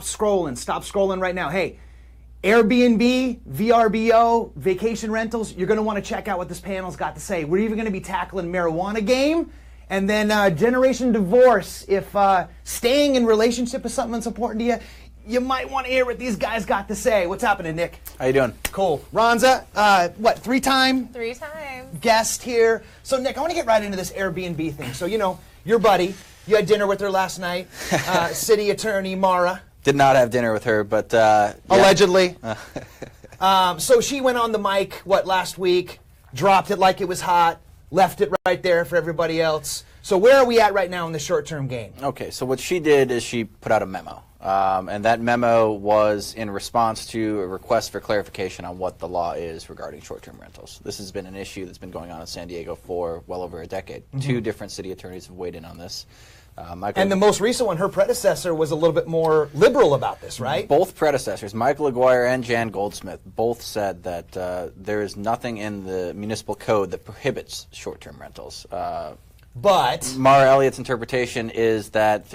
Stop scrolling right now. Hey, Airbnb, VRBO, vacation rentals, you're going to want to check out what this panel's got to say. We're even going to be tackling marijuana game, and then generation divorce. If staying in relationship is something that's important to you, you might want to hear what these guys got to say. What's happening, Nick? How you doing? Cool. Ronza, what, three-time? 3 times. Guest here. So, Nick, I want to get right into this Airbnb thing. So, you know, your buddy, you had dinner with her last night, city attorney Mara. Did not have dinner with her, but yeah. Allegedly. So she went on the mic, what, last week, dropped it like it was hot, left it right there for everybody else. So where are we at right now in the short-term game? Okay, so what she did is she put out a memo. And that memo was in response to a request for clarification on what the law is regarding short-term rentals. This has been an issue that's been going on in San Diego for well over a decade. Mm-hmm. 2 different city attorneys have weighed in on this. And the most recent one, her predecessor, was a little bit more liberal about this, right? Both predecessors, Michael Aguirre and Jan Goldsmith, both said that there is nothing in the municipal code that prohibits short-term rentals. But Mara Elliott's interpretation is that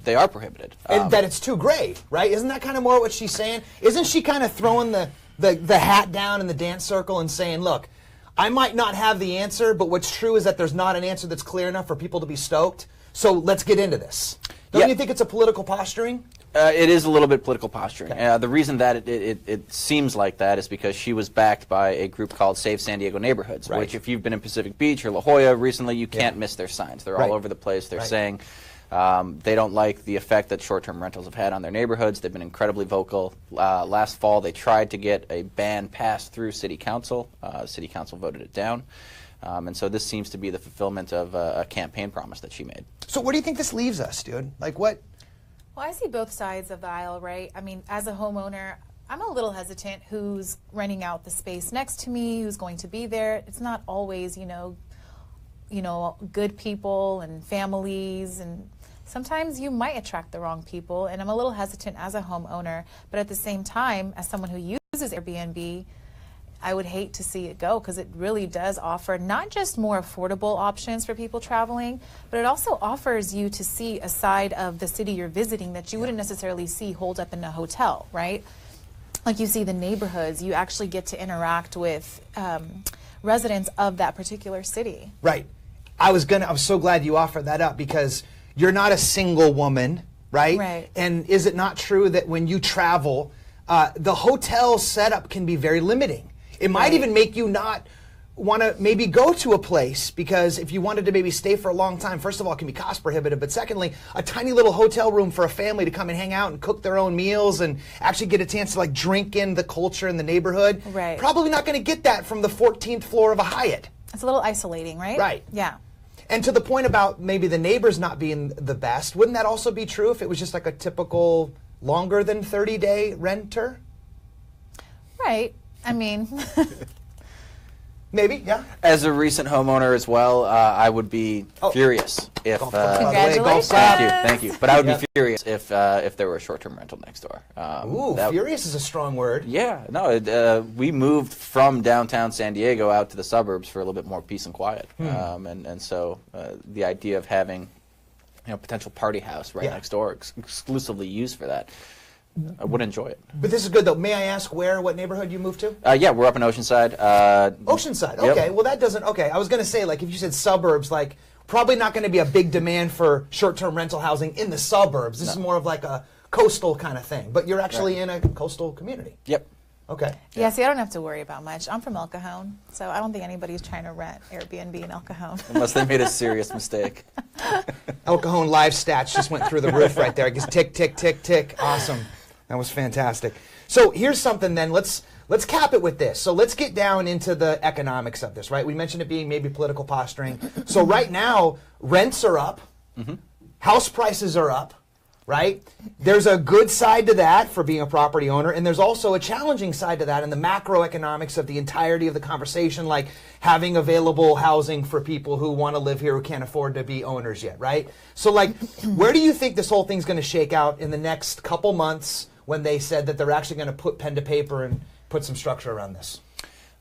they are prohibited. And that it's too gray, right? Isn't that kind of more what she's saying? Isn't she kind of throwing the hat down in the dance circle and saying, look, I might not have the answer, but what's true is that there's not an answer that's clear enough for people to be stoked. So let's get into this. Don't you think it's a political posturing? It is a little bit political posturing. Okay. The reason that it seems like that is because she was backed by a group called Save San Diego Neighborhoods, right. which if you've been in Pacific Beach or La Jolla recently, you can't miss their signs. They're right. all over the place. They're right. saying they don't like the effect that short-term rentals have had on their neighborhoods. They've been incredibly vocal. Last fall, they tried to get a ban passed through City Council. City Council voted it down. And so this seems to be the fulfillment of a campaign promise that she made. So where do you think this leaves us, dude? Like what? Well, I see both sides of the aisle, right? I mean, as a homeowner, I'm a little hesitant who's renting out the space next to me, who's going to be there. It's not always, you know, good people and families, and sometimes you might attract the wrong people, and I'm a little hesitant as a homeowner, but at the same time, as someone who uses Airbnb, I would hate to see it go because it really does offer not just more affordable options for people traveling, but it also offers you to see a side of the city you're visiting that you wouldn't necessarily see holed up in a hotel, right? Like you see the neighborhoods, you actually get to interact with residents of that particular city. Right. I was so glad you offered that up because you're not a single woman, right? Right. And is it not true that when you travel, the hotel setup can be very limiting? It might right. even make you not want to maybe go to a place because if you wanted to maybe stay for a long time, first of all, it can be cost prohibitive, but secondly, a tiny little hotel room for a family to come and hang out and cook their own meals and actually get a chance to like drink in the culture in the neighborhood. Right. Probably not going to get that from the 14th floor of a Hyatt. It's a little isolating, right? Right. Yeah. And to the point about maybe the neighbors not being the best, wouldn't that also be true if it was just like a typical longer than 30-day renter? Right. I mean, maybe, yeah. As a recent homeowner as well, I would be furious if. Congratulations. Thank you. But I would be furious if there were a short-term rental next door. Ooh, furious is a strong word. Yeah, no. We moved from downtown San Diego out to the suburbs for a little bit more peace and quiet, and so the idea of having, potential party house right next door exclusively used for that. I would enjoy it. But this is good, though. May I ask what neighborhood you moved to? Yeah, we're up in Oceanside. Oceanside, okay. Yep. Well, that doesn't, okay. I was going to say, like, if you said suburbs, like, probably not going to be a big demand for short-term rental housing in the suburbs. This is more of like a coastal kind of thing. But you're actually in a coastal community. Yep. Okay. Yeah, see, I don't have to worry about much. I'm from El Cajon, so I don't think anybody's trying to rent Airbnb in El Cajon. Unless they made a serious mistake. El Cajon live stats just went through the roof right there. I guess tick, tick, tick, tick. Awesome. That was fantastic. So here's something then. Let's cap it with this. So let's get down into the economics of this, right? We mentioned it being maybe political posturing. So right now, rents are up. Mm-hmm. House prices are up, right? There's a good side to that for being a property owner, and there's also a challenging side to that in the macroeconomics of the entirety of the conversation, like having available housing for people who want to live here who can't afford to be owners yet, right? So like, where do you think this whole thing's going to shake out in the next couple months when they said that they're actually going to put pen to paper and put some structure around this?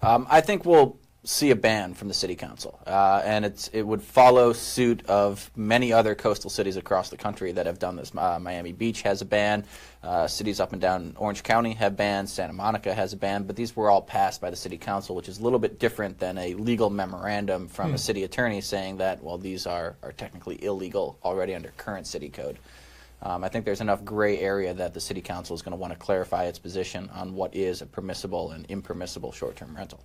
I think we'll see a ban from the city council, and it would follow suit of many other coastal cities across the country that have done this. Miami Beach has a ban. Cities up and down Orange County have bans. Santa Monica has a ban, but these were all passed by the city council, which is a little bit different than a legal memorandum from a city attorney saying that, well, these are technically illegal already under current city code. I think there's enough gray area that the city council is going to want to clarify its position on what is a permissible and impermissible short-term rental.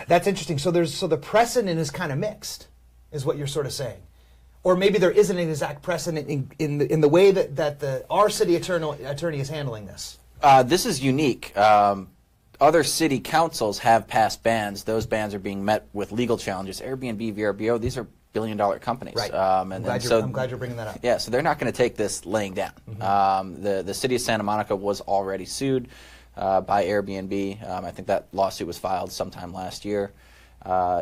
That's interesting. So the precedent is kind of mixed, is what you're sort of saying, or maybe there isn't an exact precedent in the way that our city attorney is handling this. This is unique. Other city councils have passed bans. Those bans are being met with legal challenges. Airbnb, VRBO, these are billion-dollar companies. Right. I'm glad you're bringing that up. Yeah, so they're not going to take this laying down. The city of Santa Monica was already sued by Airbnb. I think that lawsuit was filed sometime last year.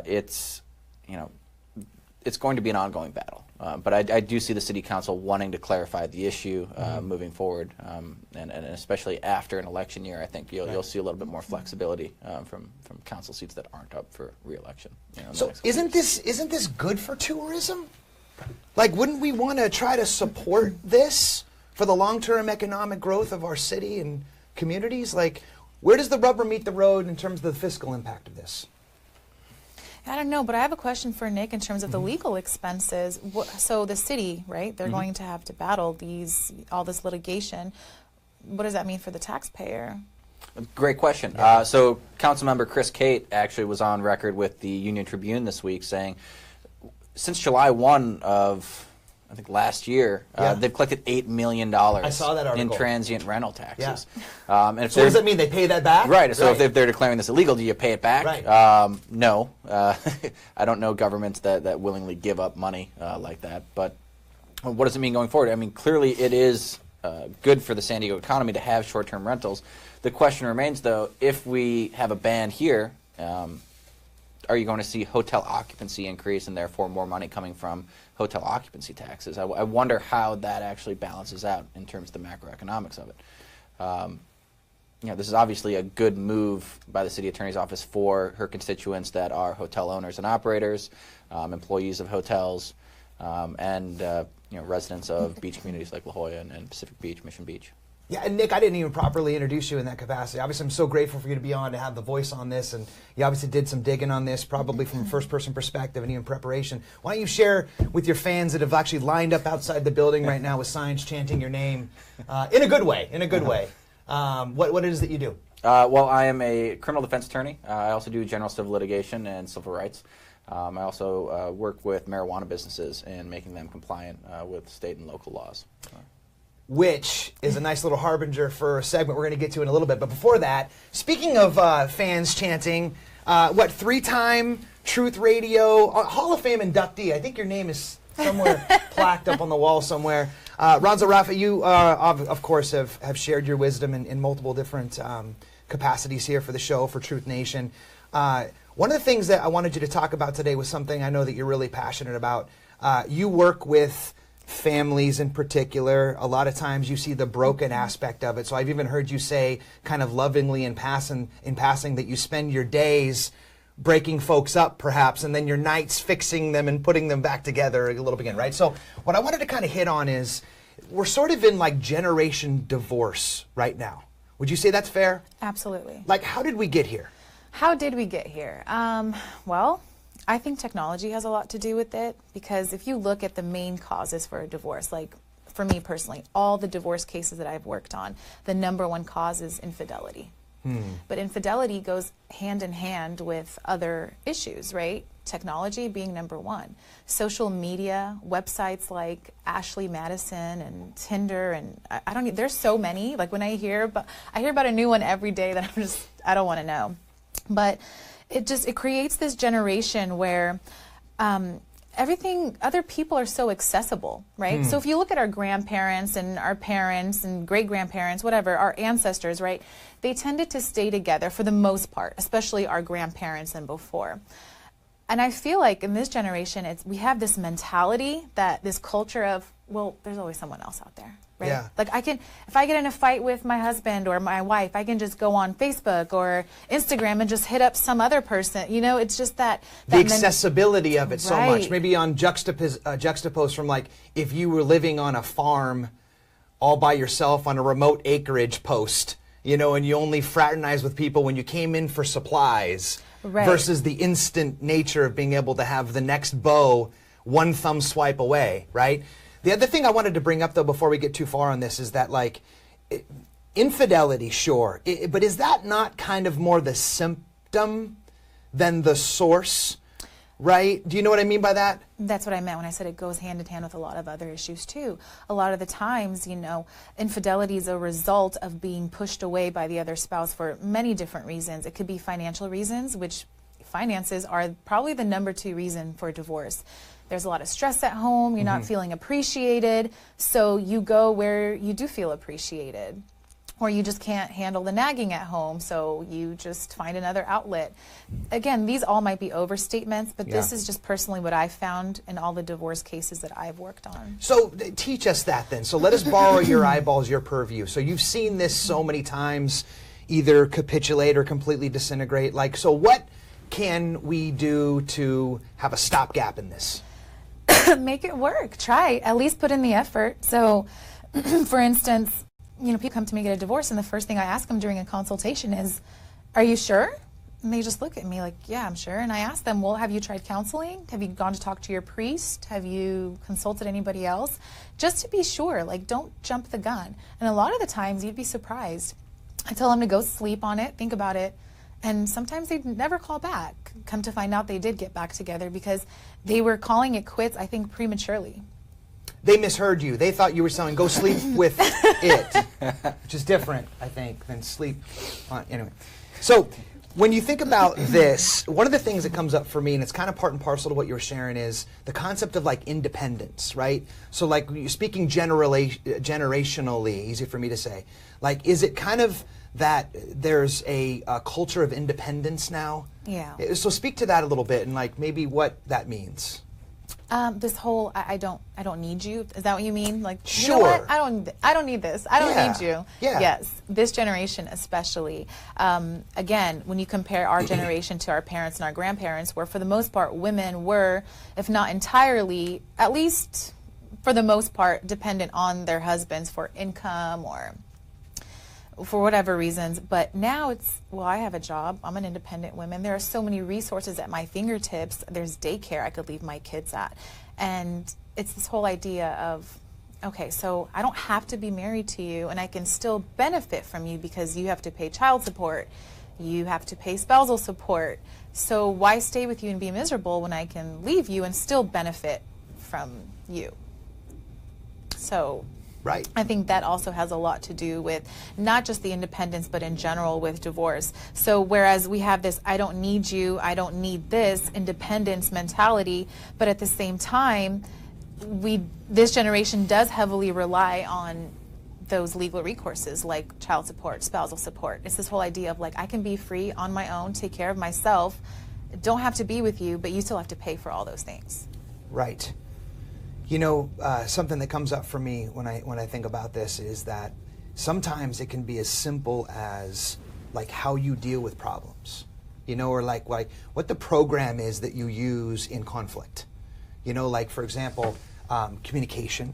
It's going to be an ongoing battle. But I do see the city council wanting to clarify the issue moving forward, and especially after an election year. I think you'll see a little bit more flexibility from council seats that aren't up for re-election. So isn't this good for tourism? Like, wouldn't we want to try to support this for the long-term economic growth of our city and communities? Like, where does the rubber meet the road in terms of the fiscal impact of this? I don't know, but I have a question for Nick in terms of the legal expenses. So the city, right, they're going to have to battle all this litigation. What does that mean for the taxpayer? Great question. So Councilmember Chris Cate actually was on record with the Union Tribune this week saying since July 1 of, I think, last year, they've collected $8 million I saw that in article. transient rental taxes. Yeah. And if so what does that mean? They pay that back? Right. So if they're declaring this illegal, do you pay it back? Right. No. I don't know governments that willingly give up money like that. But what does it mean going forward? I mean, clearly it is good for the San Diego economy to have short-term rentals. The question remains, though, if we have a ban here, are you going to see hotel occupancy increase and therefore more money coming from hotel occupancy taxes? I wonder how that actually balances out in terms of the macroeconomics of it. This is obviously a good move by the city attorney's office for her constituents that are hotel owners and operators, employees of hotels, and residents of beach communities like La Jolla and Pacific Beach, Mission Beach. Yeah, and Nick, I didn't even properly introduce you in that capacity. Obviously, I'm so grateful for you to be on, to have the voice on this, and you obviously did some digging on this, probably from a first-person perspective and even preparation. Why don't you share with your fans that have actually lined up outside the building right now with signs chanting your name, in a good way, what it is that you do? Well, I am a criminal defense attorney. I also do general civil litigation and civil rights. I also work with marijuana businesses and making them compliant with state and local laws. Which is a nice little harbinger for a segment we're going to get to in a little bit. But before that, speaking of fans chanting, three-time Truth Radio Hall of Fame inductee. I think your name is somewhere plaqued up on the wall somewhere. Ronzo Rafa, you, of course, have shared your wisdom in multiple different capacities here for the show, for Truth Nation. One of the things that I wanted you to talk about today was something I know that you're really passionate about. You work with families in particular. A lot of times you see the broken aspect of it. So I've even heard you say kind of lovingly in passing that you spend your days breaking folks up perhaps, and then your nights fixing them and putting them back together a little bit again, right? So what I wanted to kind of hit on is we're sort of in like generation divorce right now. Would you say that's fair? Absolutely. Like, how did we get here? How did we get here? Well, I think technology has a lot to do with it, because if you look at the main causes for a divorce, like for me personally, all the divorce cases that I've worked on, the number one cause is infidelity. But infidelity goes hand in hand with other issues, right? Technology being number one. Social media, websites like Ashley Madison and Tinder, and I don't, there's so many. Like when I hear about a new one every day that I don't want to know. But it creates this generation where other people are so accessible, right? So if you look at our grandparents and our parents and great-grandparents, whatever, our ancestors, right, they tended to stay together for the most part, especially our grandparents and before. And I feel like in this generation, we have this mentality, this culture of well, there's always someone else out there, right? Yeah. Like if I get in a fight with my husband or my wife, I can just go on Facebook or Instagram and just hit up some other person. You know, it's just that the accessibility of it so much. Right. Maybe on juxtapose from like if you were living on a farm all by yourself on a remote acreage post, you know, and you only fraternized with people when you came in for supplies, Right. versus the instant nature of being able to have the next bow one thumb swipe away, right? The other thing I wanted to bring up, though, before we get too far on this, is that, like, infidelity, sure, but is that not kind of more the symptom than the source, right? Do you know what I mean by that? That's what I meant when I said it goes hand in hand with a lot of other issues too. A lot of the times, you know, infidelity is a result of being pushed away by the other spouse for many different reasons. It could be financial reasons, which finances are probably the number 2 reason for divorce. There's a lot of stress at home, you're not feeling appreciated, so you go where you do feel appreciated. Or you just can't handle the nagging at home, so you just find another outlet. Again, these all might be overstatements, but this is just personally what I found in all the divorce cases that I've worked on. So teach us that then. So let us borrow your eyeballs, your purview. So you've seen this so many times either capitulate or completely disintegrate. Like, so what can we do to have a stopgap in this? Make it work. Try. At least put in the effort. So, for instance, you know, people come to me to get a divorce, and the first thing I ask them during a consultation is, "Are you sure?" And they just look at me like, "Yeah, I'm sure." And I ask them, "Well, have you tried counseling? Have you gone to talk to your priest? Have you consulted anybody else?" Just to be sure. Like, don't jump the gun. And a lot of the times, you'd be surprised. I tell them to go sleep on it, think about it, and sometimes they never call back. Come to find out, they did get back together because they were calling it quits, I think, prematurely. They misheard you. They thought you were saying, go sleep with it, which is different, I think, than sleep on. Anyway. So when you think about this, one of the things that comes up for me, and it's kind of part and parcel to what you were sharing, is the concept of like independence, right? So like speaking generationally, easy for me to say, like, is it kind of that there's a culture of independence now? Yeah. So speak to that a little bit and like maybe what that means. This whole I don't need you. Is that what you mean? Like, sure. You know what? I don't need this. I don't need you. Yeah. Yes. This generation especially. Again, when you compare our generation to our parents and our grandparents, where for the most part women were, if not entirely, at least for the most part, dependent on their husbands for income or for whatever reasons. But now it's, well, I have a job, I'm an independent woman, there are so many resources at my fingertips, there's daycare I could leave my kids at, and it's this whole idea of, okay, so I don't have to be married to you and I can still benefit from you because you have to pay child support, you have to pay spousal support, so why stay with you and be miserable when I can leave you and still benefit from you? So right. I think that also has a lot to do with not just the independence, but in general with divorce. So whereas we have this I don't need you, I don't need this independence mentality, but at the same time, this generation does heavily rely on those legal recourses like child support, spousal support. It's this whole idea of like, I can be free on my own, take care of myself, don't have to be with you, but you still have to pay for all those things. Right. You know, something that comes up for me when I think about this is that sometimes it can be as simple as like how you deal with problems, you know, or like what the program is that you use in conflict. You know, like for example, communication,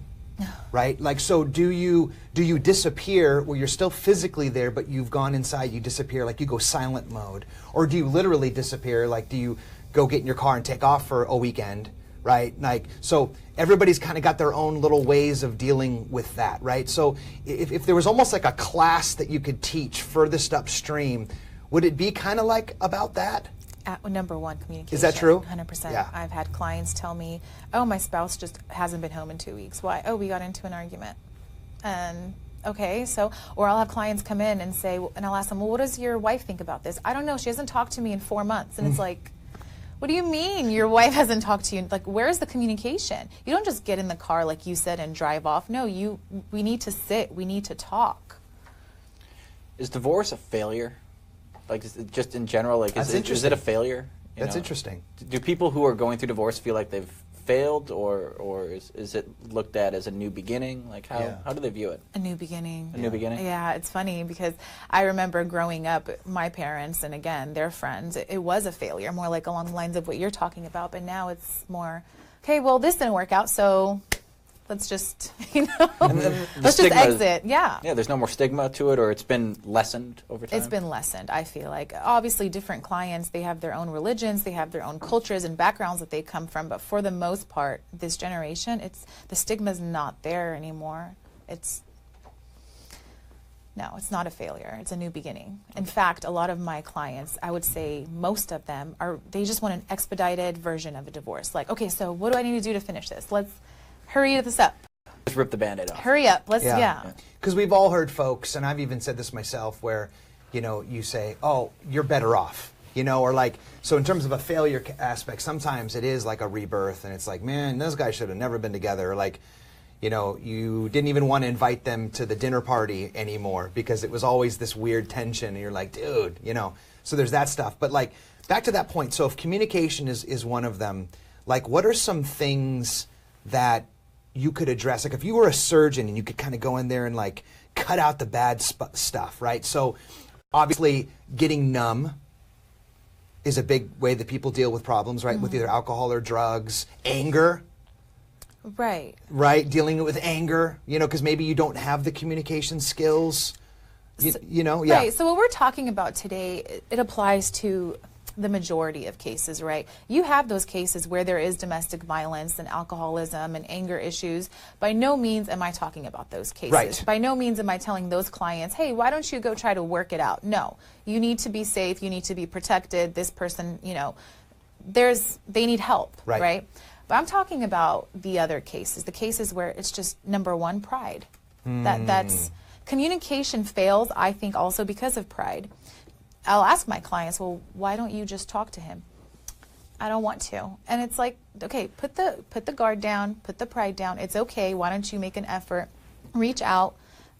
right? Like, so do you disappear where you're still physically there, but you've gone inside, you disappear, like you go silent mode, or do you literally disappear? Like, do you go get in your car and take off for a weekend? Right? Like, so everybody's kind of got their own little ways of dealing with that, right? So if there was almost like a class that you could teach furthest upstream, would it be kind of like about that? Number one, communication. Is that true? 100%. Yeah. I've had clients tell me, oh, my spouse just hasn't been home in 2 weeks. Why? Oh, we got into an argument. And okay, so, or I'll have clients come in and say, and I'll ask them, well, what does your wife think about this? I don't know, she hasn't talked to me in 4 months. And it's like, what do you mean your wife hasn't talked to you? Like, where's the communication? You don't just get in the car, like you said, and drive off. No, we need to sit. We need to talk. Is divorce a failure? Like, just in general, like, is it a failure? That's interesting. Do people who are going through divorce feel like they've failed, or is it looked at as a new beginning? Like how do they view it? A new beginning. A new beginning? Yeah, it's funny because I remember growing up, my parents and again their friends, it was a failure, more like along the lines of what you're talking about, but now it's more, okay, well this didn't work out, so let's just, let's just exit. Yeah, there's no more stigma to it, or it's been lessened over time? It's been lessened, I feel like. Obviously, different clients, they have their own religions, they have their own cultures and backgrounds that they come from, but for the most part, this generation, the stigma's not there anymore. No, it's not a failure. It's a new beginning. In fact, a lot of my clients, I would say most of them, they just want an expedited version of a divorce. Like, okay, so what do I need to do to finish this? Let's hurry this up. Just rip the Band-Aid off. Hurry up. Let's, Because we've all heard folks, and I've even said this myself, where, you say, oh, you're better off. Or like, so in terms of a failure aspect, sometimes it is like a rebirth, and it's like, man, those guys should have never been together. Or like, you didn't even want to invite them to the dinner party anymore because it was always this weird tension, and you're like, dude, So there's that stuff. But like, back to that point, so if communication is one of them, like, what are some things that you could address? Like if you were a surgeon and you could kind of go in there and like cut out the bad stuff, right? So obviously getting numb is a big way that people deal with problems, right? With either alcohol or drugs. Anger. Right. Right, dealing with anger, because maybe you don't have the communication skills, Right, so what we're talking about today, it applies to the majority of cases, right? You have those cases where there is domestic violence and alcoholism and anger issues. By no means am I talking about those cases. Right. By no means am I telling those clients, hey, why don't you go try to work it out? No, you need to be safe, you need to be protected. This person, they need help, right? But I'm talking about the other cases, the cases where it's just number one, pride. That's communication fails, I think, also because of pride. I'll ask my clients, well, why don't you just talk to him? I don't want to. And it's like, okay, put the guard down, put the pride down. It's okay. Why don't you make an effort, reach out,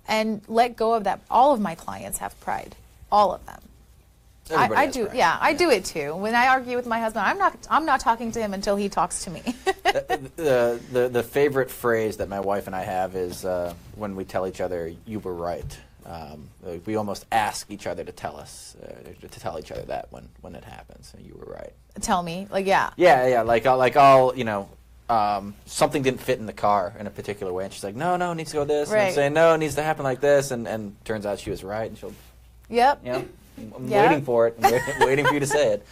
and let go of that. All of my clients have pride, all of them. I do. Pride. Yeah, I do it too. When I argue with my husband, I'm not talking to him until he talks to me. The favorite phrase that my wife and I have is when we tell each other, "You were right." We almost ask each other to tell each other that when it happens. You were right. Tell me, like, yeah. Yeah. Like I'll something didn't fit in the car in a particular way, and she's like, no, it needs to go this. Right. And I'm saying, no, it needs to happen like this, and turns out she was right, and she'll. Yep. I'm waiting for it. I'm waiting for you to say it.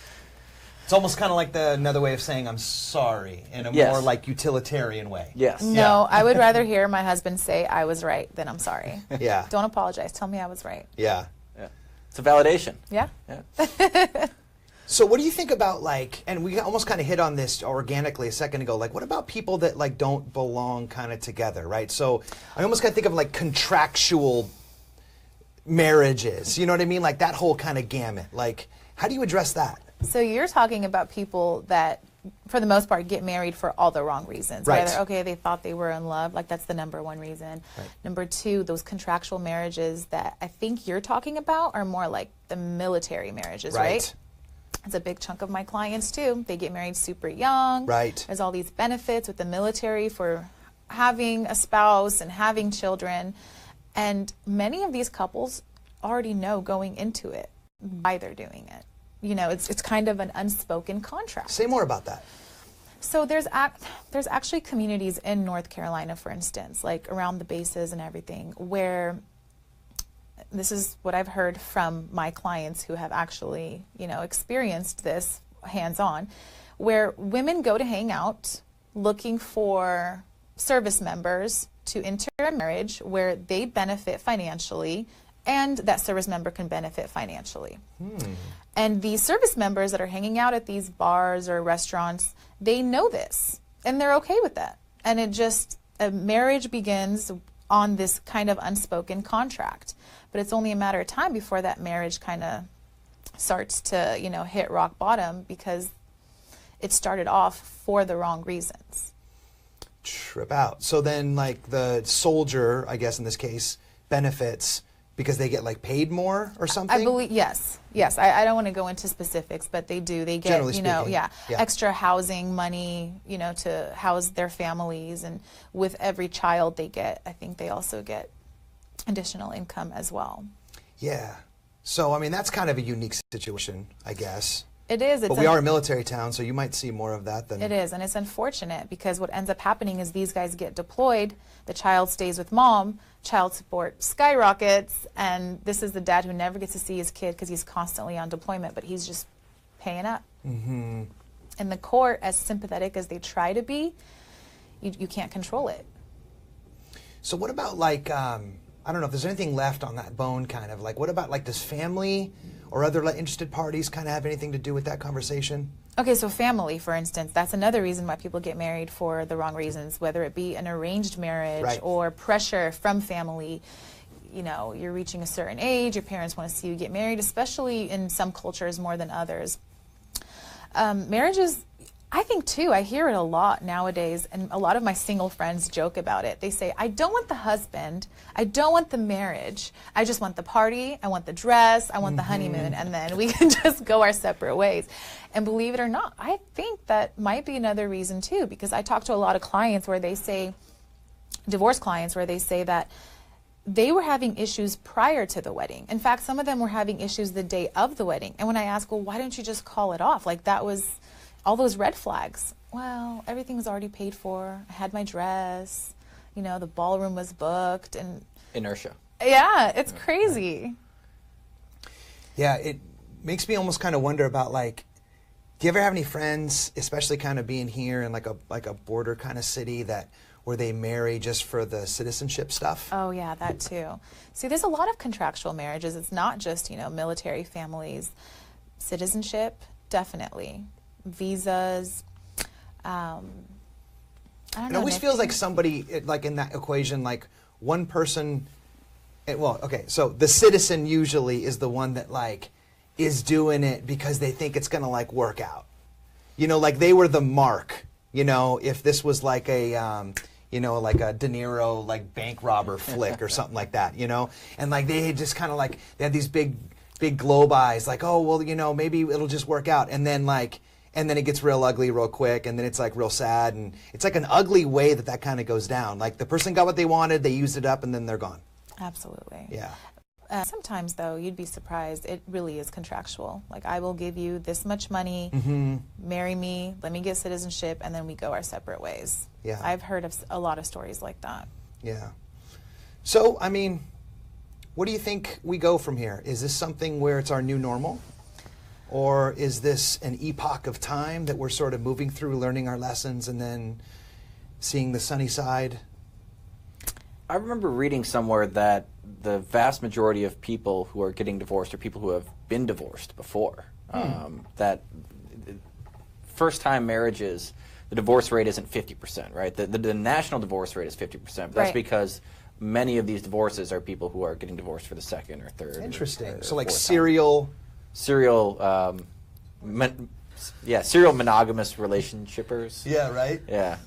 It's almost kind of like another way of saying I'm sorry in a more like utilitarian way. Yes. No, I would rather hear my husband say I was right than I'm sorry. Yeah. Don't apologize. Tell me I was right. Yeah. It's a validation. Yeah. So what do you think about and we almost kind of hit on this organically a second ago, what about people that don't belong kind of together, right? So I almost kind of think of contractual marriages, you know what I mean? Like that whole kind of gamut. How do you address that? So you're talking about people that, for the most part, get married for all the wrong reasons. Right. Whether, okay, they thought they were in love, that's the number one reason. Right. Number two, those contractual marriages that I think you're talking about are more like the military marriages, right? It's a big chunk of my clients, too. They get married super young. Right. There's all these benefits with the military for having a spouse and having children. And many of these couples already know going into it why they're doing it. It's kind of an unspoken contract. Say more about that. So there's actually communities in North Carolina, for instance, around the bases and everything, where this is what I've heard from my clients who have actually, experienced this hands-on, where women go to hang out looking for service members to enter a marriage where they benefit financially and that service member can benefit financially. And these service members that are hanging out at these bars or restaurants, they know this and they're okay with that. And a marriage begins on this kind of unspoken contract. But it's only a matter of time before that marriage kind of starts to, hit rock bottom because it started off for the wrong reasons. Trip out. So then the soldier, I guess in this case, benefits Because they get like paid more or something? I believe, yes. Yes, I don't want to go into specifics, but they do. They get, Generally you know, speaking, yeah. extra housing money, you know, to house their families. And with every child they get, I think they also get additional income as well. Yeah. So, I mean, that's kind of a unique situation, I guess. It is. But we are a military town, so you might see more of that than... It is, and it's unfortunate because what ends up happening is these guys get deployed, the child stays with mom, child support skyrockets, and this is the dad who never gets to see his kid because he's constantly on deployment, but he's just paying up. Mm-hmm. And the court, as sympathetic as they try to be, you can't control it. So what about like, I don't know if there's anything left on that bone kind of, like what about like does family or other interested parties kind of have anything to do with that conversation? Okay, so family, for instance, that's another reason why people get married for the wrong reasons, whether it be an arranged marriage right. or pressure from family. You know, you're reaching a certain age, your parents want to see you get married, especially in some cultures more than others. Marriages, I think too, I hear it a lot nowadays, and a lot of my single friends joke about it. They say, I don't want the husband, I don't want the marriage, I just want the party, I want the dress, I want the honeymoon, and then we can just go our separate ways. And believe it or not, I think that might be another reason too, because I talk to a lot of clients where they say, divorce clients, where they say that they were having issues prior to the wedding. In fact, some of them were having issues the day of the wedding. And when I ask, well, why don't you just call it off? Like that was all those red flags. Well, everything was already paid for. I had my dress, you know, the ballroom was booked, and Inertia. yeah, it's crazy. Yeah, it makes me almost kind of wonder about like, do you ever have any friends, especially kind of being here in like a border kind of city that where they marry just for the citizenship stuff? Oh yeah, that too. See, there's a lot of contractual marriages. It's not just, you know, military families. Citizenship, definitely. Visas. I don't know. It always feels like somebody, like in that equation, like one person, well, okay, so the citizen usually is the one that like is doing it because they think it's going to like work out. You know, like they were the mark, you know, if this was like a, you know, like a De Niro, like bank robber flick or something like that, you know? And like they had just kind of like, they had these big globe eyes, like, oh, well, you know, maybe it'll just work out. And then like, and then it gets real ugly real quick, and then it's like real sad, and it's like an ugly way that kind of goes down. Like the person got what they wanted, they used it up, and then they're gone. Absolutely. Yeah. Sometimes, though, you'd be surprised. It really is contractual. Like, I will give you this much money, marry me, let me get citizenship, and then we go our separate ways. Yeah. I've heard of a lot of stories like that. Yeah. So, I mean, what do you think we go from here? Is this something where it's our new normal? Or is this an epoch of time that we're sort of moving through, learning our lessons, and then seeing the sunny side? I remember reading somewhere that the vast majority of people who are getting divorced are people who have been divorced before. That first-time marriages, the divorce rate isn't 50%, right? The national divorce rate is 50%, but that's because many of these divorces are people who are getting divorced for the second or third. Interesting. Or so like serial monogamous relationshipers. Yeah, right? Yeah.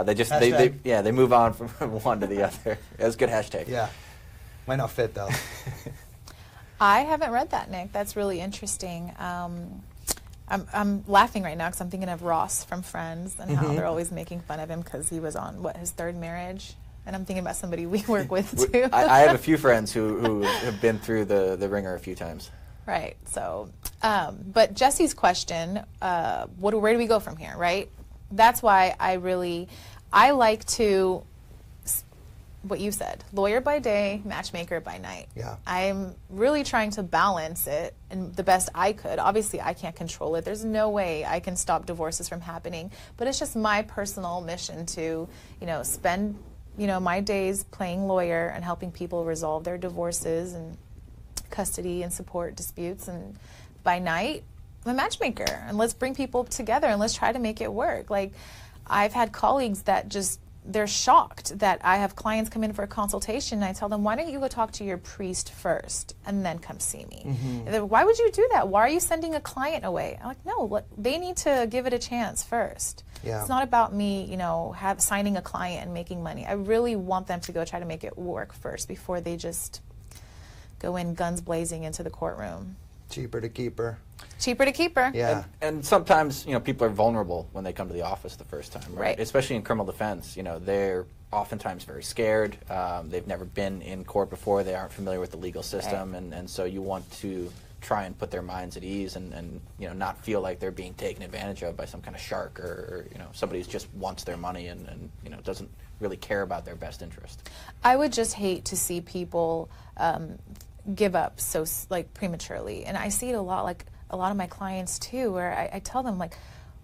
They move on from one to the other. That's a good hashtag. Yeah. Might not fit though. I haven't read that, Nick. That's really interesting. I'm laughing right now because I'm thinking of Ross from Friends and how they're always making fun of him because he was on, his third marriage? And I'm thinking about somebody we work with too. I have a few friends who have been through the ringer a few times. Right. So, but Jesse's question, where do we go from here, right? That's why I like to, what you said, lawyer by day, matchmaker by night. Yeah. I'm really trying to balance it and the best I could. Obviously, I can't control it. There's no way I can stop divorces from happening. But it's just my personal mission to, spend, my days playing lawyer and helping people resolve their divorces and custody and support disputes. And by night, I'm a matchmaker. And let's bring people together and let's try to make it work. Like, I've had colleagues that they're shocked that I have clients come in for a consultation and I tell them, why don't you go talk to your priest first and then come see me? And they're, why would you do that? Why are you sending a client away? I'm like, no, they need to give it a chance first. Yeah. It's not about me, signing a client and making money. I really want them to go try to make it work first before they just go in guns blazing into the courtroom. Cheaper to keep her. Cheaper to keep her. Yeah. And sometimes, people are vulnerable when they come to the office the first time, right? Right. Especially in criminal defense, they're oftentimes very scared. They've never been in court before. They aren't familiar with the legal system, Right. and so you want to try and put their minds at ease and not feel like they're being taken advantage of by some kind of shark or somebody who just wants their money and doesn't really care about their best interest. I would just hate to see people give up so prematurely, and I see it a lot. Like a lot of my clients too, where I tell them like,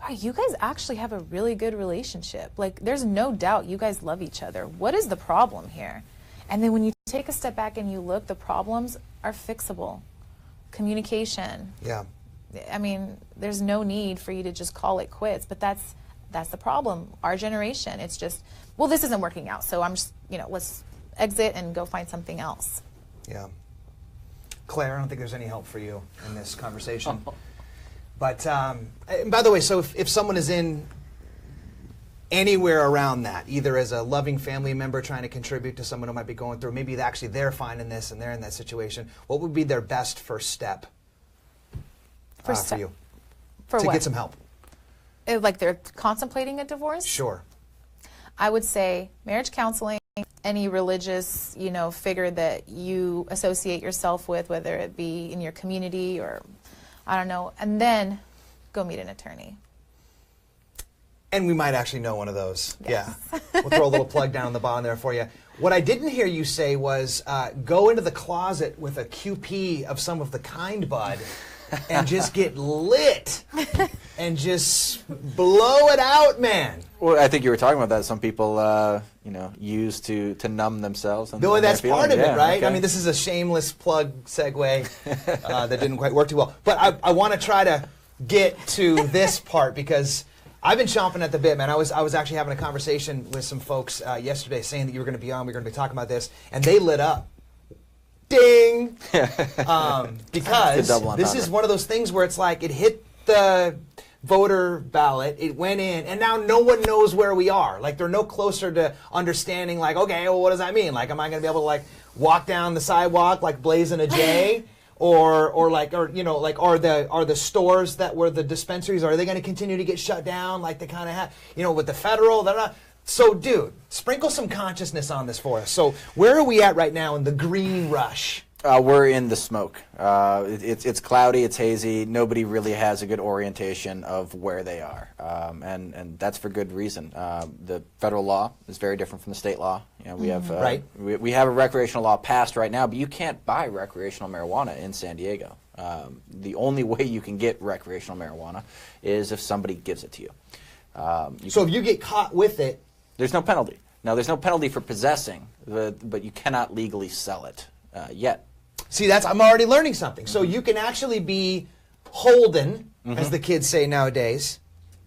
wow, you guys actually have a really good relationship. Like there's no doubt you guys love each other. What is the problem here? And then when you take a step back and you look, the problems are fixable. Communication. Yeah. I mean, there's no need for you to just call it quits, but that's the problem. Our generation, it's just, well, this isn't working out, so I'm just, let's exit and go find something else. Yeah. Claire, I don't think there's any help for you in this conversation. But, and by the way, so if someone is in anywhere around that, either as a loving family member trying to contribute to someone who might be going through, maybe actually they're finding this and they're in that situation, what would be their best first step for you? For to what? get some help. Like they're contemplating a divorce? Sure. I would say marriage counseling, any religious, figure that you associate yourself with, whether it be in your community or, I don't know, and then go meet an attorney. And we might actually know one of those. Yes. Yeah. We'll throw a little plug down the bottom there for you. What I didn't hear you say was go into the closet with a QP of some of the kind bud and just get lit and just blow it out, man. Well, I think you were talking about that. Some people, use to numb themselves. And That's part of it, right? Okay. I mean, this is a shameless plug segue that didn't quite work too well. But I want to try to get to this part because I've been chomping at the bit, man. I was actually having a conversation with some folks yesterday saying that you were going to be on. We were going to be talking about this, and they lit up. Ding! Because this is one of those things where it's like it hit the voter ballot, it went in, and now no one knows where we are. Like they're no closer to understanding. Like, okay, well, what does that mean? Like, am I going to be able to like walk down the sidewalk like blazing a J? Or are the stores that were the dispensaries, are they going to continue to get shut down like they kind of have, with the federal? So, dude, sprinkle some consciousness on this for us. So, where are we at right now in the green rush? We're in the smoke. It's cloudy, it's hazy. Nobody really has a good orientation of where they are, and that's for good reason. The federal law is very different from the state law. We have right. we have a recreational law passed right now, but you can't buy recreational marijuana in San Diego. The only way you can get recreational marijuana is if somebody gives it to you. So if you get caught with it, there's no penalty. Now, there's no penalty for possessing, but you cannot legally sell it yet. See, I'm already learning something. So you can actually be holden, as the kids say nowadays.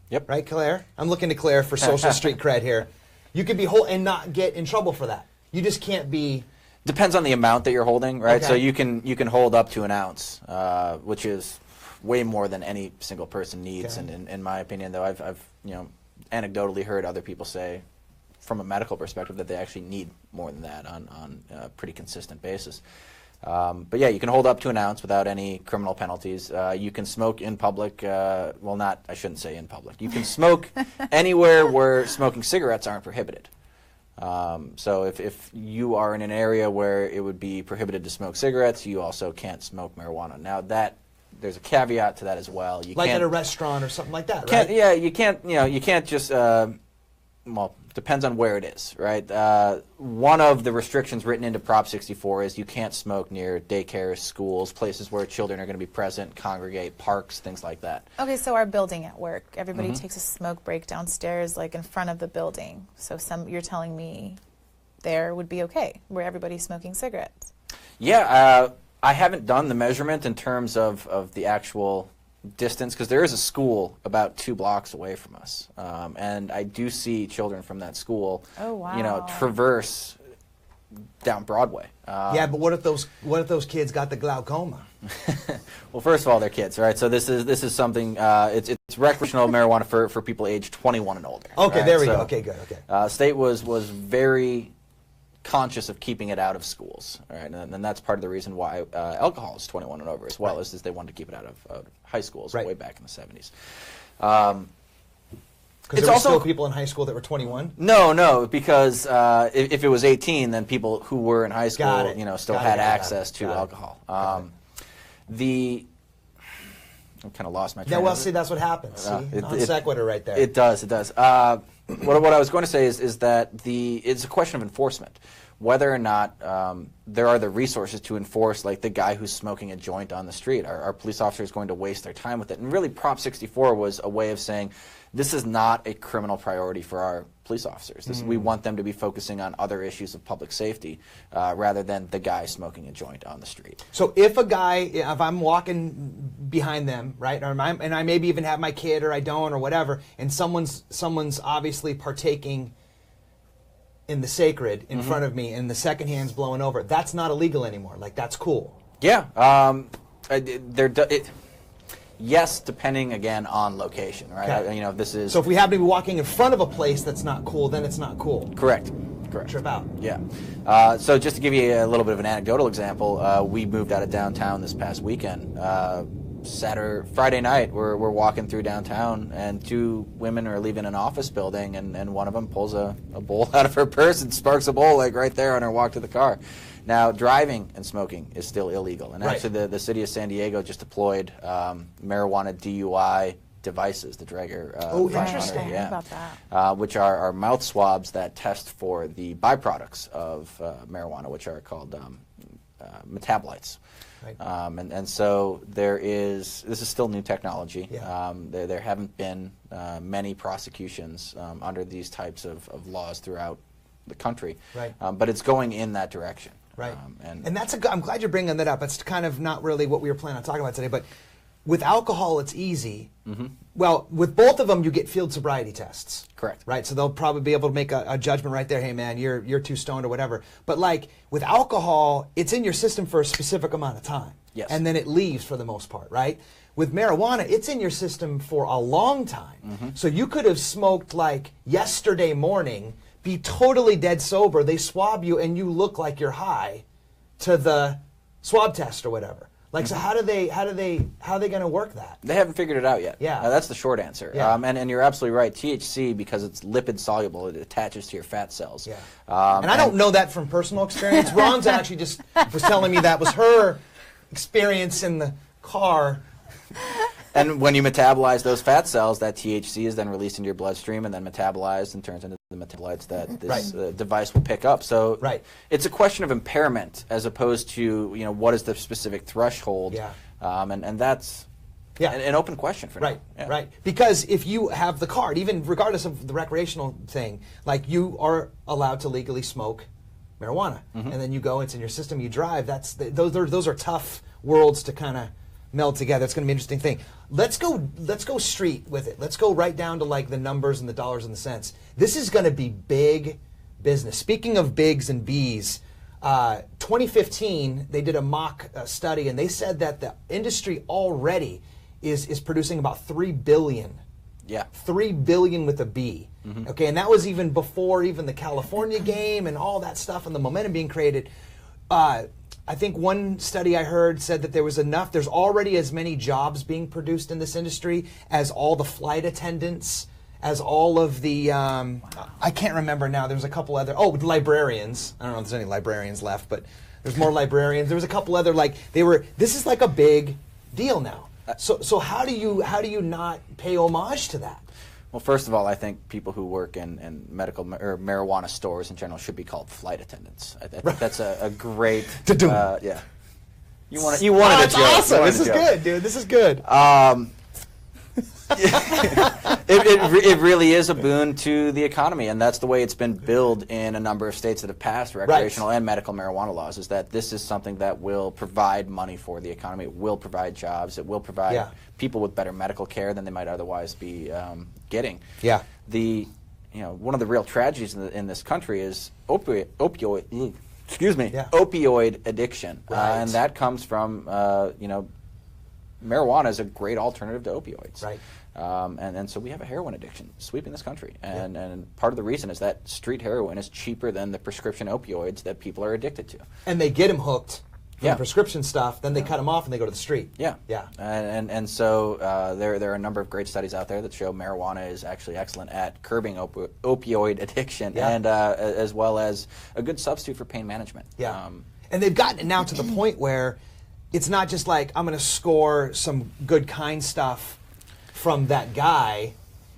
Yep. Right, Claire? I'm looking to Claire for social street cred here. You can be and not get in trouble for that. You just can't be. Depends on the amount that you're holding, right? Okay. So you can hold up to an ounce, which is way more than any single person needs. Okay. And in my opinion, though, I've anecdotally heard other people say, from a medical perspective, that they actually need more than that on a pretty consistent basis. But yeah, you can hold up to an ounce without any criminal penalties. You can smoke in public. I shouldn't say in public. You can smoke anywhere where smoking cigarettes aren't prohibited. So if you are in an area where it would be prohibited to smoke cigarettes, you also can't smoke marijuana. Now there's a caveat to that as well. You like can't, at a restaurant or something like that, right? Yeah, you can't just. Depends on where it is, right? One of the restrictions written into Prop 64 is you can't smoke near daycares, schools, places where children are going to be present, congregate, parks, things like that. Okay, so our building at work, everybody takes a smoke break downstairs, like in front of the building. So you're telling me there would be okay, where everybody's smoking cigarettes. Yeah, I haven't done the measurement in terms of the actual distance, because there is a school about 2 blocks away from us, and I do see children from that school, traverse down Broadway. Yeah, but what if those kids got the glaucoma? Well, first of all, they're kids, right? So this is something. It's recreational marijuana for people aged 21 and older. Okay, right? there we go. Okay, good. Okay. State was very conscious of keeping it out of schools, all right? And that's part of the reason why alcohol is 21 and over as well, is they wanted to keep it out of high schools way back in the 70s. Because there were still people in high school that were 21? No, because if it was 18, then people who were in high school, still had access to alcohol. I kind of lost my train. Yeah, well, see, that's what happens. Non sequitur right there. It does. What I was going to say is that it's a question of enforcement. Whether or not there are the resources to enforce, like the guy who's smoking a joint on the street. Are police officers going to waste their time with it? And really, Prop 64 was a way of saying, this is not a criminal priority for our police officers. We want them to be focusing on other issues of public safety rather than the guy smoking a joint on the street. So if I'm walking behind them, right, and I maybe even have my kid or I don't or whatever, and someone's obviously partaking in the sacred in front of me and the second hand's blowing over, that's not illegal anymore. Like, that's cool. Yeah. Yes, depending again on location, right? Okay. This is so if we happen to be walking in front of a place that's not cool, then it's not cool. Correct. Trip out. Yeah. So just to give you a little bit of an anecdotal example, we moved out of downtown this past weekend. Friday night, we're walking through downtown, and two women are leaving an office building, and one of them pulls a bowl out of her purse and sparks a bowl like right there on her walk to the car. Now, driving and smoking is still illegal, and actually the city of San Diego just deployed marijuana DUI devices, the Draeger. Interesting. Yeah. About that. Which are mouth swabs that test for the byproducts of marijuana, which are called metabolites. Right. And so this is still new technology. Yeah. There haven't been many prosecutions under these types of laws throughout the country. Right. But it's going in that direction. Right. And that's I'm glad you're bringing that up. It's kind of not really what we were planning on talking about today, but with alcohol, it's easy. Well, with both of them, you get field sobriety tests. Correct. Right, so they'll probably be able to make a judgment right there. Hey, man, you're too stoned or whatever. But like with alcohol, it's in your system for a specific amount of time. Yes. And then it leaves for the most part, right? With marijuana, it's in your system for a long time. So you could have smoked like yesterday morning, be totally dead sober. They swab you and you look like you're high to the swab test or whatever. Like, so how are they going to work that? They haven't figured it out yet. Yeah. That's the short answer. Yeah. And you're absolutely right. THC, because it's lipid soluble, it attaches to your fat cells. Yeah. And I don't know that from personal experience. Ron's actually just was telling me that was her experience in the car. And when you metabolize those fat cells, that THC is then released into your bloodstream and then metabolized and turns into the metabolites that this device will pick up. So it's a question of impairment as opposed to what is the specific threshold. Yeah. And that's an open question for now. Right. Because if you have the card, even regardless of the recreational thing, like you are allowed to legally smoke marijuana, and then you go, it's in your system, you drive. Those are tough worlds to kind of meld together. It's going to be an interesting thing. Let's go street with it. Let's go right down to like the numbers and the dollars and the cents. This is going to be big business. Speaking of bigs and Bs, 2015 they did a mock study and they said that the industry already is producing about $3 billion. Yeah. $3 billion with a B. Okay, and that was even before even the California game and all that stuff and the momentum being created. I think one study I heard said that there's already as many jobs being produced in this industry as all the flight attendants, as all of the, I can't remember now, there's a couple other, librarians. I don't know if there's any librarians left, but there's more librarians. There was a couple other, this is like a big deal now. So how do you not pay homage to that? Well, first of all, I think people who work in medical or marijuana stores in general should be called flight attendants. I think that's a great. Yeah. You wanted a joke. That's awesome. This is good, dude. This is good. It really is a boon to the economy, and that's the way it's been billed in a number of states that have passed recreational and medical marijuana laws, is that this is something that will provide money for the economy. It will provide jobs. It will provide people with better medical care than they might otherwise be getting. Yeah. One of the real tragedies in this country is opioid addiction, Right. and that comes from marijuana is a great alternative to opioids. Right. And so we have a heroin addiction sweeping this country. And part of the reason is that street heroin is cheaper than the prescription opioids that people are addicted to. And they get them hooked from the prescription stuff, then they cut them off and they go to the street. Yeah. Yeah. And so there are a number of great studies out there that show marijuana is actually excellent at curbing opioid addiction and as well as a good substitute for pain management. Yeah. And they've gotten it now to the point where it's not just like, I'm going to score some good, kind stuff from that guy.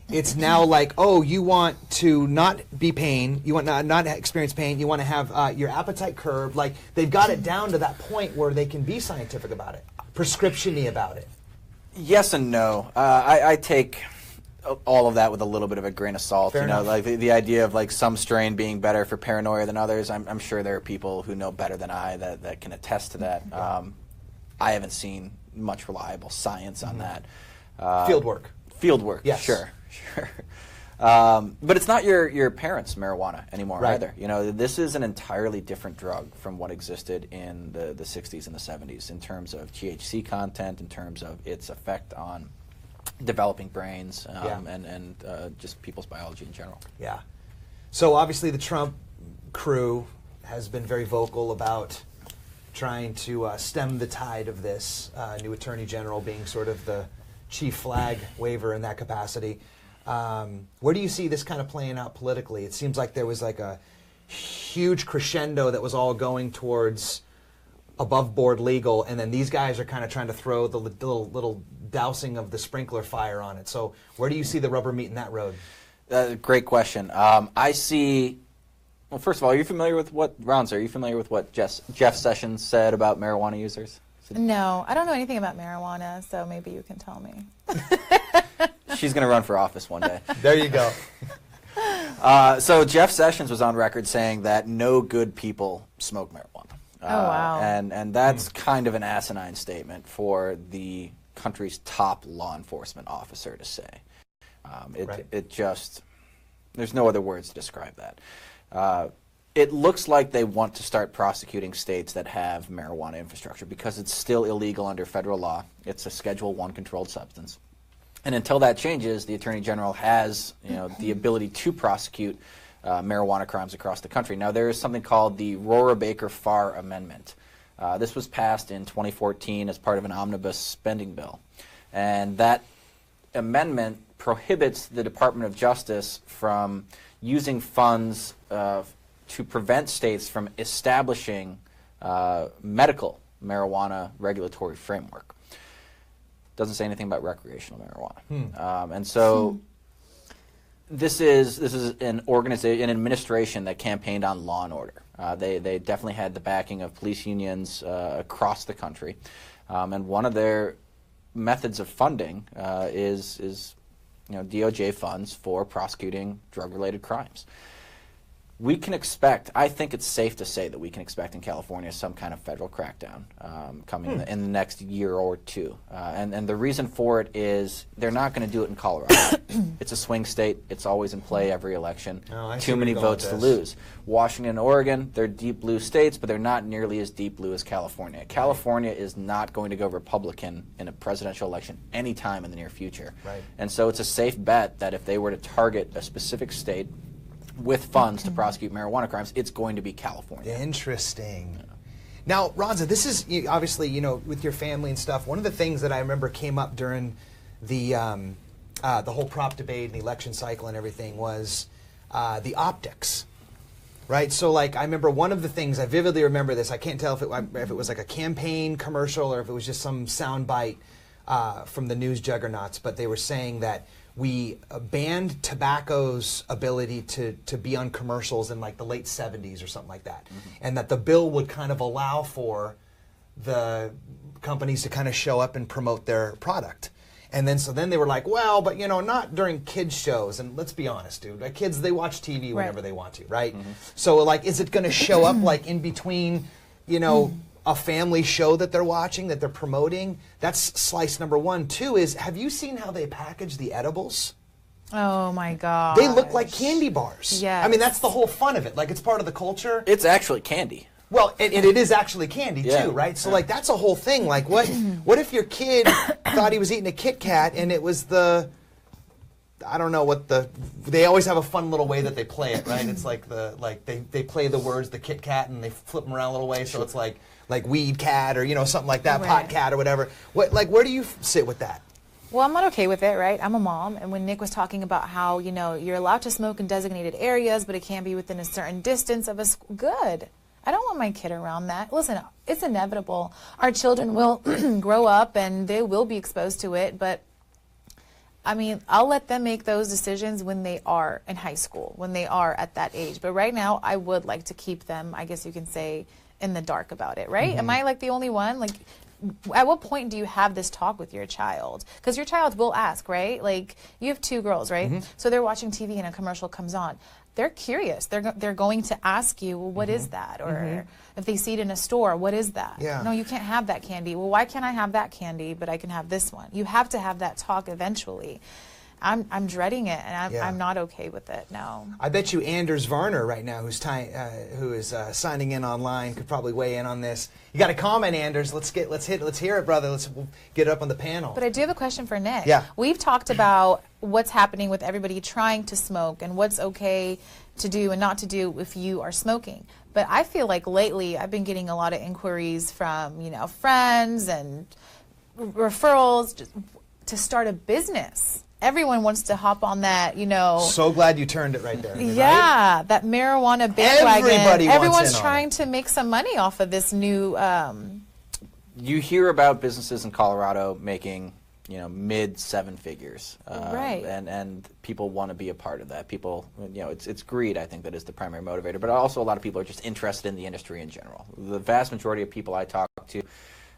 It's now like, oh, you want to not be pain, you want not experience pain, you want to have your appetite curbed. Like, they've got it down to that point where they can be scientific about it, prescription-y about it. Yes and no. I take all of that with a little bit of a grain of salt. Fair enough. Like the idea of like some strain being better for paranoia than others. I'm sure there are people who know better than I that can attest to that. I haven't seen much reliable science on that. Field work. Field work, yes. Sure. But it's not your parents' marijuana anymore either. You know, this is an entirely different drug from what existed in the 60s and the 70s in terms of THC content, in terms of its effect on developing brains, and just people's biology in general. Yeah. So obviously the Trump crew has been very vocal about trying to stem the tide of this, new Attorney General being sort of the chief flag waver in that capacity. Where do you see this kind of playing out politically? It seems like there was like a huge crescendo that was all going towards above board legal, and then these guys are kind of trying to throw the little dousing of the sprinkler fire on it. So where do you see the rubber meeting that road? Great question. I see. Well, first of all, are you familiar with what Are you familiar with what Jeff Sessions said about marijuana users? No, I don't know anything about marijuana, so maybe you can tell me. She's going to run for office one day. There you go. So Jeff Sessions was on record saying that no good people smoke marijuana. Oh, wow. And that's kind of an asinine statement for the country's top law enforcement officer to say. It just, there's no other words to describe that. It looks like they want to start prosecuting states that have marijuana infrastructure because it's still illegal under federal law. It's a Schedule I controlled substance. And until that changes, the Attorney General has the ability to prosecute marijuana crimes across the country. Now, there is something called the Rohrabacher-Farr Amendment. This was passed in 2014 as part of an omnibus spending bill. And that amendment prohibits the Department of Justice from using funds to prevent states from establishing medical marijuana regulatory framework. Doesn't say anything about recreational marijuana. And so this is an organization, an administration that campaigned on law and order. They definitely had the backing of police unions across the country. And one of their methods of funding is DOJ funds for prosecuting drug-related crimes. We can expect, I think it's safe to say that we can expect in California some kind of federal crackdown coming in the next year or two. And the reason for it is they're not going to do it in Colorado. It's a swing state. It's always in play every election. Too many votes to lose. Washington and Oregon, they're deep blue states, but they're not nearly as deep blue as California. California is not going to go Republican in a presidential election anytime in the near future. And so it's a safe bet that if they were to target a specific state with funds to prosecute marijuana crimes, it's going to be California. Interesting. Now, Ronza, this is obviously, with your family and stuff, one of the things that I remember came up during the whole prop debate and the election cycle and everything was the optics, right? So, like, I remember one of the things, I vividly remember this, I can't tell if it was like a campaign commercial or if it was just some sound bite from the news juggernauts, but they were saying that we banned tobacco's ability to be on commercials in like the late 70s or something like that. And that the bill would kind of allow for the companies to kind of show up and promote their product. And then so then they were like, well, but not during kids shows. And let's be honest, dude, like kids, they watch TV whenever they want to, right? So like, is it going to show up like in between, a family show that they're watching, that they're promoting? That's slice number one. Two is, have you seen how they package the edibles? Oh my God. They look like candy bars. Yes. I mean, that's the whole fun of it. Like, it's part of the culture. It's actually candy. Well, it is actually candy too, right? So like, that's a whole thing. Like, what if your kid thought he was eating a Kit Kat and it was the I don't know what they always have a fun little way that they play it, right? It's like they play the words, the Kit Kat, and they flip them around a little way, so it's like weed cat or something like that, pot cat or whatever. Where do you sit with that? Well, I'm not okay with it, right? I'm a mom, and when Nick was talking about how, you're allowed to smoke in designated areas, but it can't be within a certain distance of a school. Good. I don't want my kid around that. Listen, it's inevitable. Our children will grow up and they will be exposed to it, but I mean, I'll let them make those decisions when they are in high school, when they are at that age. But right now, I would like to keep them, I guess you can say, in the dark about it, right? Am I the only one? At what point do you have this talk with your child? Because your child will ask, right? You have 2 girls, right? So they're watching TV and a commercial comes on. They're curious. They're going to ask you, well, what is that? Or if they see it in a store, what is that? Yeah. No, you can't have that candy. Well, why can't I have that candy, but I can have this one? You have to have that talk eventually. I'm dreading it, and I'm not okay with it. No. I bet you Anders Varner right now, who is signing in online, could probably weigh in on this. You got a comment, Anders? Let's hear it, brother. Let's get it up on the panel. But I do have a question for Nick. Yeah. We've talked about what's happening with everybody trying to smoke and what's okay to do and not to do if you are smoking. But I feel like lately I've been getting a lot of inquiries from friends and referrals just to start a business. Everyone wants to hop on that, So glad you turned it right there. Yeah, right? That marijuana bandwagon. Everyone's wants trying to make some money off of this new. You hear about businesses in Colorado making, mid 7 figures, right? And people want to be a part of that. People, it's greed. I think that is the primary motivator. But also, a lot of people are just interested in the industry in general. The vast majority of people I talk to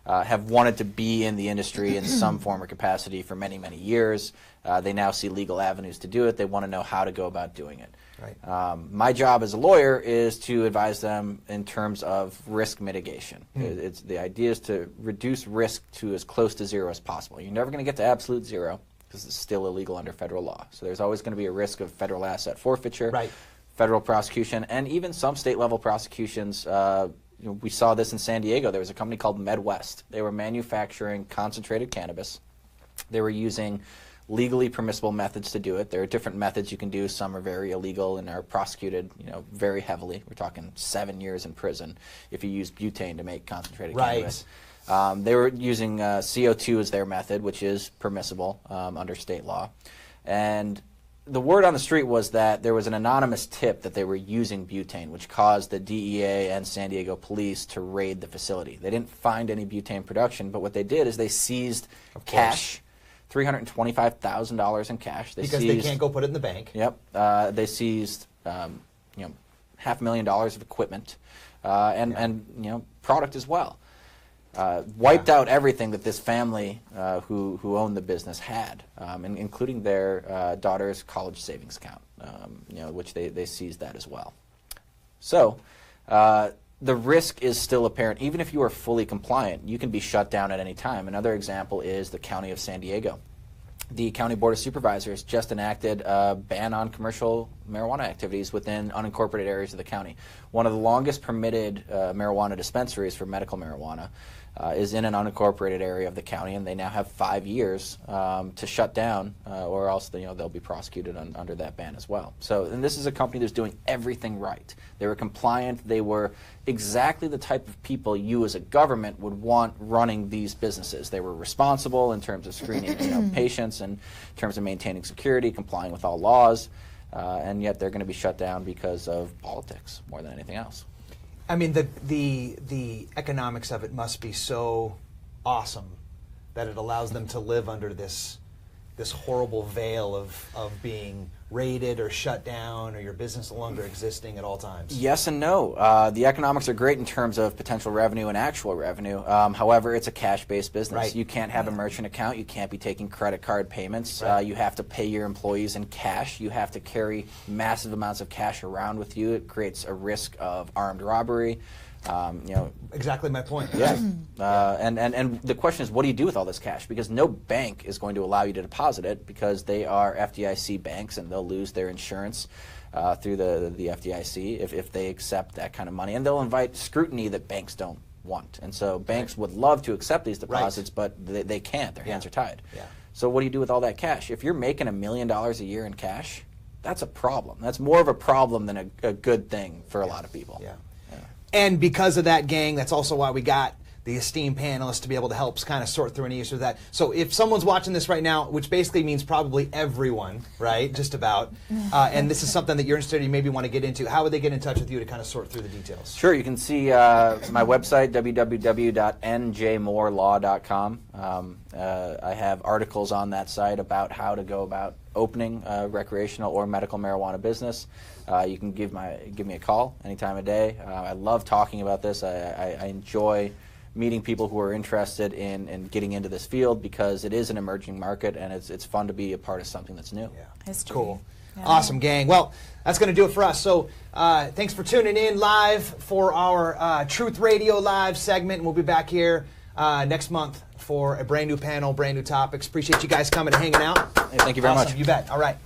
have wanted to be in the industry in some form or capacity for many, many years. They now see legal avenues to do it. They want to know how to go about doing it. Right. My job as a lawyer is to advise them in terms of risk mitigation. The idea is to reduce risk to as close to 0 as possible. You're never going to get to absolute 0 because it's still illegal under federal law. So there's always going to be a risk of federal asset forfeiture, right, federal prosecution, and even some state-level prosecutions. We saw this in San Diego. There was a company called Medwest. They were manufacturing concentrated cannabis. They were using legally permissible methods to do it. There are different methods you can do. Some are very illegal and are prosecuted, very heavily. We're talking 7 years in prison if you use butane to make concentrated cannabis. They were using CO2 as their method, which is permissible under state law. And the word on the street was that there was an anonymous tip that they were using butane, which caused the DEA and San Diego police to raid the facility. They didn't find any butane production, but what they did is they seized cash, $325,000 in cash. Because they can't go put it in the bank. Yep. They seized, $500,000 of equipment and product as well. Wiped out everything that this family who owned the business had, including their daughter's college savings account, which they seized that as well. So the risk is still apparent. Even if you are fully compliant, you can be shut down at any time. Another example is the County of San Diego. The County Board of Supervisors just enacted a ban on commercial marijuana activities within unincorporated areas of the county. One of the longest permitted marijuana dispensaries for medical marijuana is in an unincorporated area of the county, and they now have 5 years to shut down, or else they'll be prosecuted under that ban as well. So, and this is a company that's doing everything right. They were compliant. They were exactly the type of people you as a government would want running these businesses. They were responsible in terms of screening patients, and in terms of maintaining security, complying with all laws, and yet they're going to be shut down because of politics more than anything else. I mean, the economics of it must be so awesome that it allows them to live under this horrible veil of being raided or shut down, or your business no longer existing at all times. Yes and no. The economics are great in terms of potential revenue and actual revenue. However, it's a cash-based business. Right. You can't have a merchant account. You can't be taking credit card payments. Right. You have to pay your employees in cash. You have to carry massive amounts of cash around with you. It creates a risk of armed robbery. Exactly my point. Yeah. And the question is, what do you do with all this cash? Because no bank is going to allow you to deposit it, because they are FDIC banks and they'll lose their insurance through the FDIC if they accept that kind of money. And they'll invite scrutiny that banks don't want. And so banks would love to accept these deposits, but they can't. Their hands are tied. Yeah. So what do you do with all that cash? If you're making $1 million a year in cash, that's a problem. That's more of a problem than a good thing for a lot of people. Yeah. And because of that, gang, that's also why we got the esteemed panelists to be able to help kind of sort through any issues with that. So if someone's watching this right now, which basically means probably everyone, right, just about, and this is something that you're interested in, you maybe want to get into, how would they get in touch with you to kind of sort through the details? Sure, you can see my website, www.njmorelaw.com. I have articles on that site about how to go about opening a recreational or medical marijuana business. You can give me a call any time of day. I love talking about this. I enjoy meeting people who are interested in getting into this field because it is an emerging market and it's fun to be a part of something that's new. Yeah. History. Cool. Yeah. Awesome, gang. Well, that's going to do it for us. So thanks for tuning in live for our Truth Radio Live segment. And we'll be back here next month for a brand new panel, brand new topics. Appreciate you guys coming and hanging out. Hey, thank you very much. You bet. All right.